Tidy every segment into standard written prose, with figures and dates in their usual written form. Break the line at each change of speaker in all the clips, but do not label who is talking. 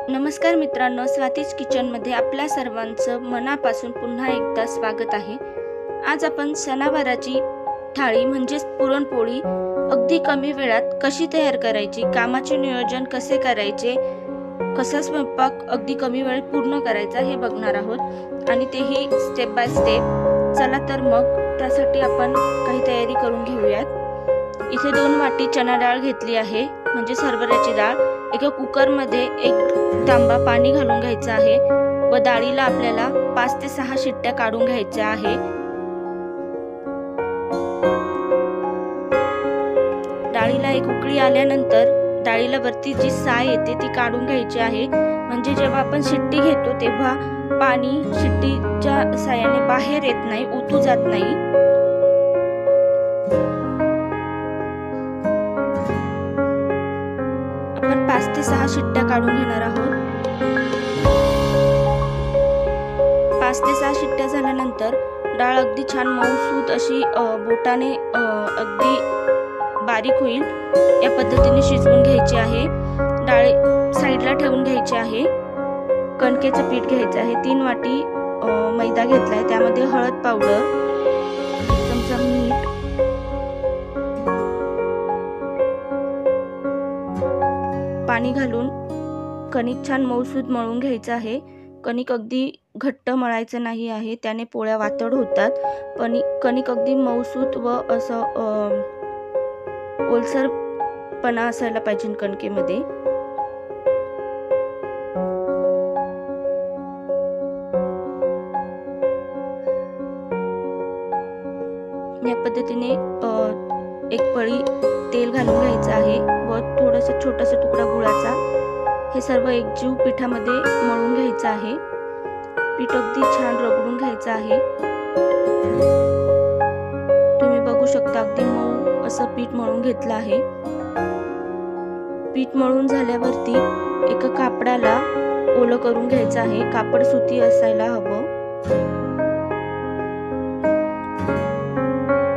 नमस्कार मित्रांनो, स्वातीज किचनमध्ये आपल्या सर्वांचं मनापासून पुन्हा एकदा स्वागत आहे। आज आपण सणावाराची थाळी म्हणजेच पुरणपोळी अगदी कमी वेळात कशी तयार करायची, कामाचे नियोजन कसे करायचे, कसा स्वयंपाक अगदी कमी वेळात पूर्ण करायचा हे बघणार आहोत आणि तेही स्टेप बाय स्टेप। चला तर मग त्यासाठी आपण काही तयारी करून घेऊयात। इथे 2 वाटी चणा डाळ घेतली आहे, म्हणजे हरभऱ्याची डाळ। एका कुकर मध्ये 1 तांबा पाणी घालून घ्यायचं आहे व डाळीला आपल्याला 5 ते 6 शिट्ट्या काढून घ्यायच्या आहे। डाळीला एक उकळी आल्यानंतर डाळीला वरती जी साय येते ती काढून घ्यायची आहे, म्हणजे जेव्हा आपण शिट्टी घेतो तेव्हा पाणी शिट्टीच्या सायाने बाहेर येत नाही, ओतू जात नाही। आपण 5 ते 6 शिट्ट्या काढून घेणार आहोत। 5 ते 6 शिट्ट्या झाल्यानंतर डाळ अगदी छान मऊसूत अशी बोटाने अगदी बारीक होईल या पद्धतीने शिजवून घ्यायची आहे। डाळ साइडला ठेवून घ्यायची आहे। कणकेचं पीठ घ्यायचं आहे। 3 वाटी मैदा घेतलाय, त्यामध्ये हळद पावडर, चमचा मीठ, पाणी घालून कणिक छान मऊसूत मळून घ्यायचं आहे। कणिक अगदी घट्ट मळायचं नाही आहे, त्याने पोळ्या वातड होतात। पण कणिक अगदी मऊसूत व असं ओलसरपणा असायला पाहिजे कणकेमध्ये। या पद्धतीने एक पळी तेल घालून घ्यायचं आहे व थोडासा छोटासा तुकडा गुळाचा। हे सर्व एकजीव पिठामध्ये मळून घ्यायचं आहे। पीठ अगदी छान रगडून घ्यायचं आहे। तुम्ही बघू शकता अगदी मऊ असं पीठ मळून घेतलं आहे। पीठ मळून झाल्यावरती एका कापडाला ओलं करून घ्यायचं आहे। कापड सुती असायला हवं।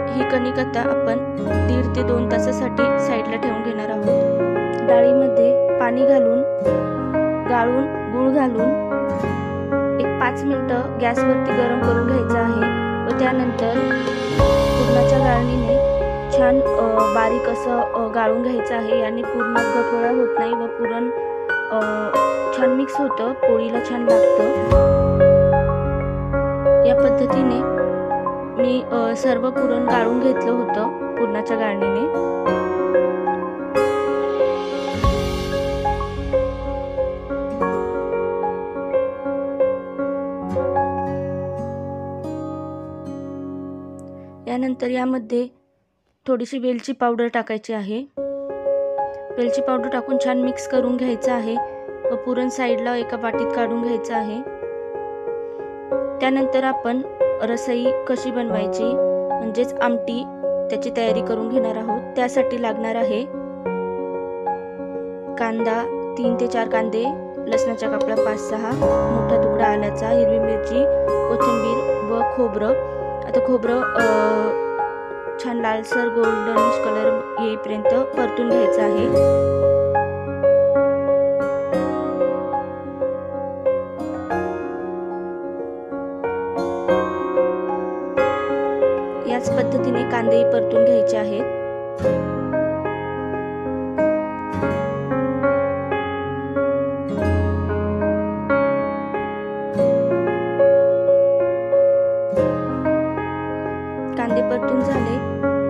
ही कणिक आता आपण 1.5 ते 2 तासासाठी साईडला ठेवून घेणार आहोत। डाळीमध्ये पाणी घालून गाळून गूळ घालून एक 5 मिनिटं गॅसवरती गरम करून घ्यायचं आहे व त्यानंतर पुरणाच्या गाळणीने छान बारीक असं गाळून घ्यायचं आहे। याने पूर्ण गठोडा होत नाही व पुरण छान मिक्स होतं, पोळीला छान लागतं। या पद्धतीने मी सर्व पुरण गाळून घेतलं होतं पुरणाच्या गाळणीने। यानंतर यामध्ये थोडीशी वेलची पावडर टाकायची आहे। वेलची पावडर टाकून छान मिक्स करून घ्यायचं आहे व पुरण साईडला एका वाटीत काढून घ्यायचं आहे। त्यानंतर आपण रसई कशी बनवायची म्हणजेच आमटी त्याची तयारी करून घेणार आहोत। त्यासाठी लागणार आहे कांदा 3 ते 4 कांदे, लसणाच्या कापड्या 5-6, मोठा तुकडा आल्याचा, हिरवी मिरची, कोथिंबीर व खोबरं। आता खोबरं छान लालसर गोल्डनिश कलर येईपर्यंत परतून घ्यायचं आहे। याच पद्धतीने कांदेही परतून घ्यायचे आहेत। कांदे परतून झाले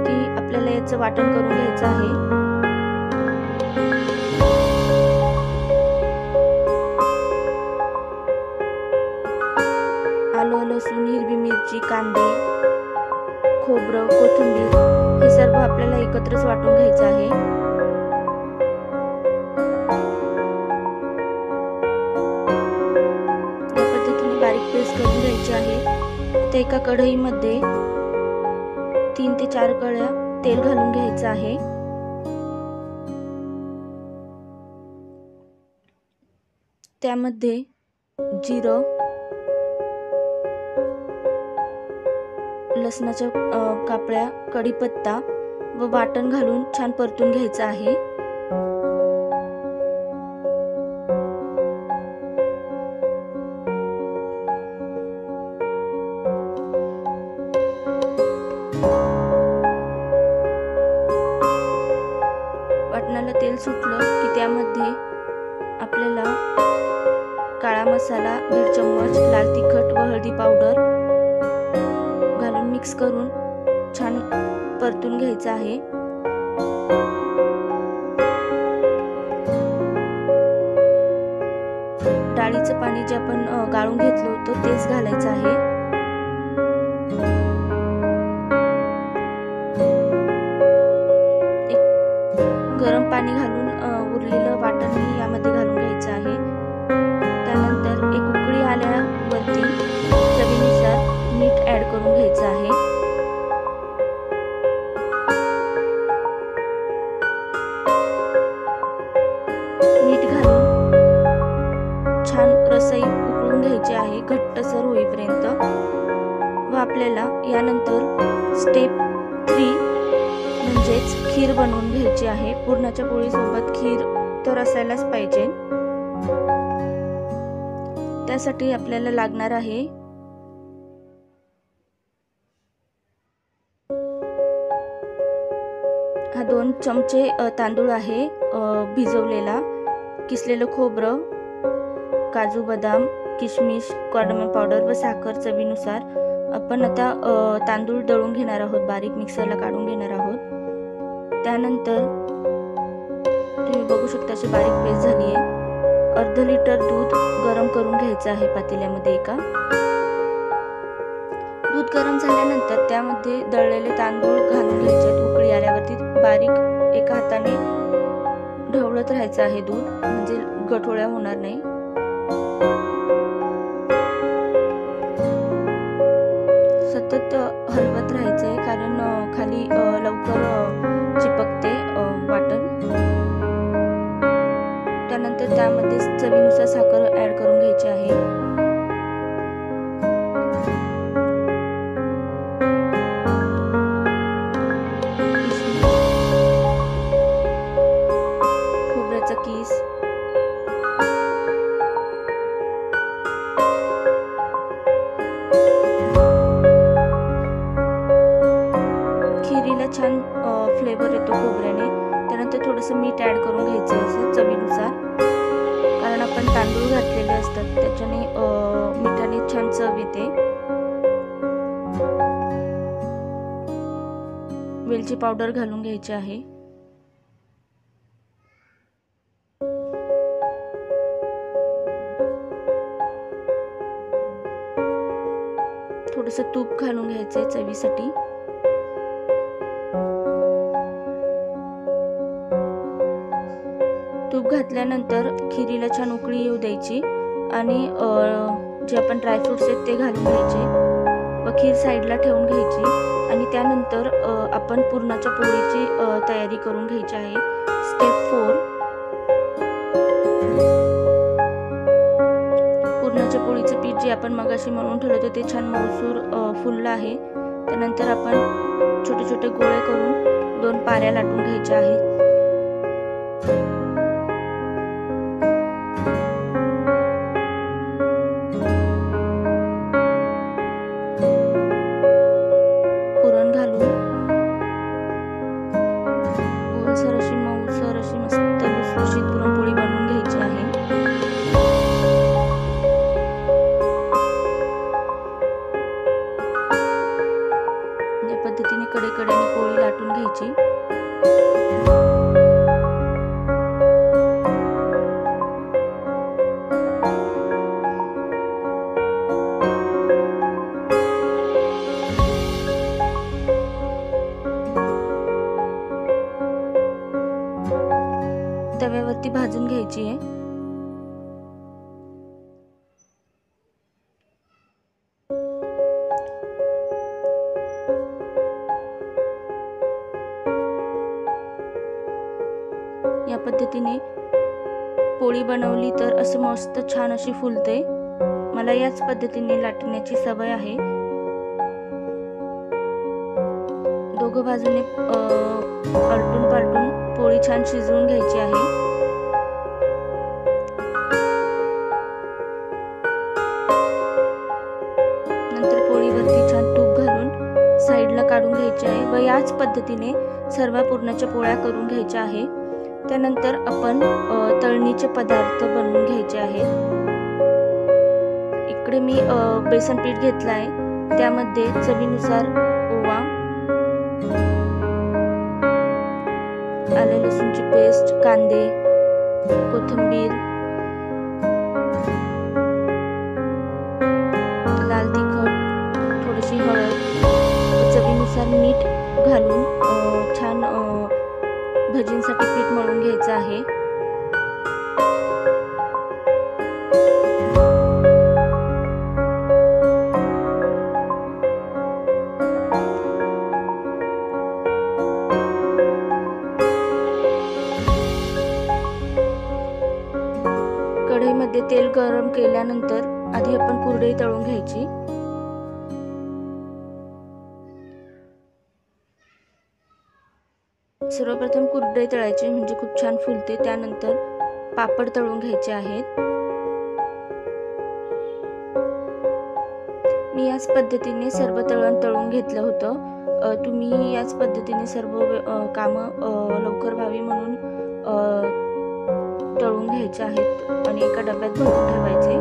की आपल्याला याचं वाटण करून घ्यायचं आहे। आलं, लसूण, हिरवी मिरची, कांदे, खोबरं, कोथिंबीर हे सर्व आपल्याला एकत्रच वाटून घ्यायचं आहे। या पद्धतीने बारीक पेस्ट करून घ्यायची आहे। आता एका कढईमध्ये 3 ते 4 कळ्या तेल घालून घ्यायचं आहे। त्यामध्ये जिरं, लसणाच्या कापड्या, कढीपत्ता व वाटण घालून छान परतून घ्यायचं आहे। मसाला 1.5 चम्मच, लाल तिखट व हळदी पावडर घालून मिक्स करून छान परतून घ्यायचं आहे। डाळीचं पाणी जे आपण गाळून घेतलं होतं तेच घालायचं आहे। गरम पाणी घालून उरलेलं वाटण यामध्ये घालून घ्यायचं आहे। त्यानंतर एक उकळी आल्यावरती चवीनुसार मीठ ऍड करून घ्यायचं आहे। मीठ घालून छान रसई उकळून घ्यायची आहे घट्टसर होईपर्यंत। व आपल्याला यानंतर स्टेप 3 म्हणजेच खीर बनवून घ्यायची आहे। पुरणाच्या पोळीसोबत खीर तर असायलाच पाहिजे। त्यासाठी आपल्याला लागणार आहे हा 2 चमचे तांदूळ आहे भिजवलेला, किसलेलं खोबरं, काजू बदाम, किशमिश, कार्डमम पावडर व साखर चवीनुसार। आपण आता तांदूळ दळून घेणार आहोत, बारीक मिक्सरला काढून घेणार आहोत। त्यानंतर तुम्ही बघू शकता अशी बारीक पेस्ट झाली आहे। अर्धा लिटर दूध गरम करून घ्यायचं आहे पातेल्यामध्ये एका। दूध गरम झाल्यानंतर त्यामध्ये दळलेले तांदूळ घालून घ्यायचे। उकळी आल्यावरती बारीक एका हाताने ढवळत राहायचं आहे दूध, म्हणजे गठोळ्या होणार नाही। सतत हलवत राहायचंय कारण खाली लवकर चिपकते वाटण। त्यानंतर त्यामध्ये चवीनुसार साखर ऍड करून घ्यायची आहे। खोबऱ्याचा कीस, खिरीला छान फ्लेवर येतो खोबऱ्याने। त्यानंतर थोडंसं मीठ ऍड करून घ्यायचं असं चवीनुसार, कारण आपण तांदूळ घातलेले असतात त्याच्याने मिठाने छान चव येते। वेलची पावडर घालून घ्यायची आहे। थोडंसं तूप घालून घ्यायचंय चवीसाठी। तूप घातल्यानंतर खिरीला छान उकळी येऊ द्यायची आणि जे आपण ड्रायफ्रुट्स आहेत ते घालून घ्यायचे व खीर साईडला ठेवून घ्यायची। आणि त्यानंतर आपण पुरणाच्या पोळीची तयारी करून घ्यायची आहे। स्टेप 4, पुरणाच्या पोळीचं पीठ जे आपण मगाशी मळून ठेवलं होतं ते छान मऊसूर फुललं आहे। त्यानंतर आपण छोटे छोटे गोळे करून 2 पाऱ्या लाटून घ्यायच्या आहेत। पुरण घालून गोलसर अशी मऊसर अशी मस्त लुसलुशीत पुरणपोळी बनवून घ्यायची आहे। या पद्धतीने कडेकडेने पोळी लाटून घ्यायची। तव्यावरती भाजून घ्यायची आहे। या पद्धतीने पोळी बनवली तर असं मस्त छान अशी फुलते। मला याच पद्धतीने लाटण्याची सवय आहे। दोघं बाजूने आलटून पालटून पोळी छान शिजवून घ्यायची आहे। नंतर पोळीवरती छान तूप घालून साईडला काढून घ्यायचे आहे व याच पद्धतीने सर्व पुरणाच्या पोळ्या करून घ्यायच्या आहे। त्यानंतर आपण तळणीचे पदार्थ बनवून घ्यायचे आहेत। इकडे मी बेसन पीठ घेतलं आहे, त्यामध्ये चवीनुसार ओवा, आलं लसूणची पेस्ट, कांदे, कोथिंबीर, लाल तिखट, थोडीशी हळद, चवीनुसार मीठ घालून छान भजींसाठी पीठ मळून घ्यायचं आहे। कढईमध्ये तेल गरम केल्यानंतर आधी आपण कुरडई तळून घ्यायची। सर्वप्रथम कुरडई तळायची म्हणजे खूप छान फुलते। त्यानंतर पापड तळून घ्यायचे आहेत। मी याच पद्धतीने सर्व तळून घेतलं होतं। तुम्ही याच पद्धतीने सर्व कामं लवकर व्हावी म्हणून तळून घ्यायचे आहेत आणि एका डब्यात भरून ठेवायचे।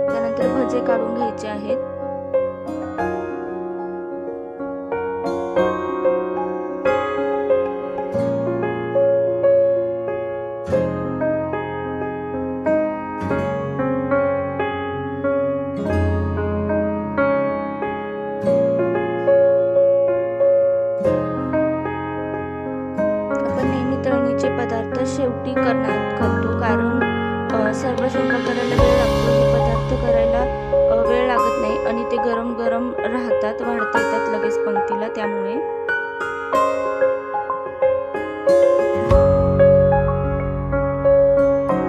त्यानंतर भजे काढून घ्यायचे आहेत। तळणीचे पदार्थ शेवटी करतो, कारण सर्व स्वयंपाक करायला वेळ लागतो। हे पदार्थ करायला वेळ लागत नाही आणि ते गरम गरम राहतात, वाढता येतात लगेच पंक्तीला। त्यामुळे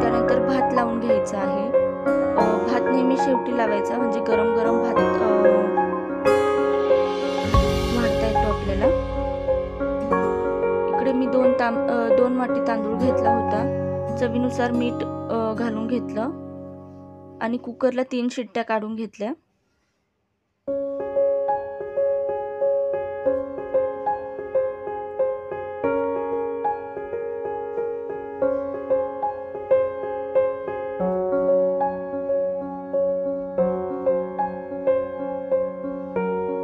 त्यानंतर भात लावून घ्यायचा आहे। भात नेहमी शेवटी लावायचा म्हणजे गरम गरम भात वाढता येतो आपल्याला। इकडे मी दोन वाटी तांदूळ घेतला होता, चवीनुसार मीठ घालून घेतलं आणि कुकरला 3 शिट्ट्या काढून घेतल्या।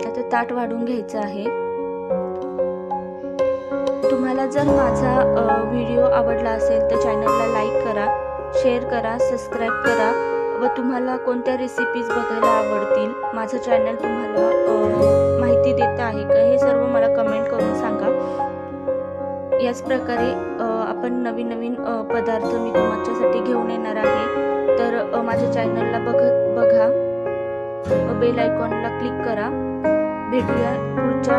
आता ताट वाढून घ्यायचं आहे। तुम्हाला जर माझा व्हिडिओ आवडला असेल तर चॅनलला लाईक करा, शेअर करा, सबस्क्राईब करा व तुम्हाला कोणत्या रेसिपीज बघायला आवडतील, माझं चॅनल तुम्हाला माहिती देत आहे का हे सर्व मला कमेंट करून सांगा। याच प्रकारे आपण नवीन नवीन पदार्थ मी तुमच्यासाठी घेऊन येणार आहे। तर माझ्या चॅनलला बघा, बेल आयकॉनला क्लिक करा। भेटूया पुढच्या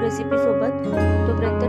रेसिपी सोबत, तोपर्यंत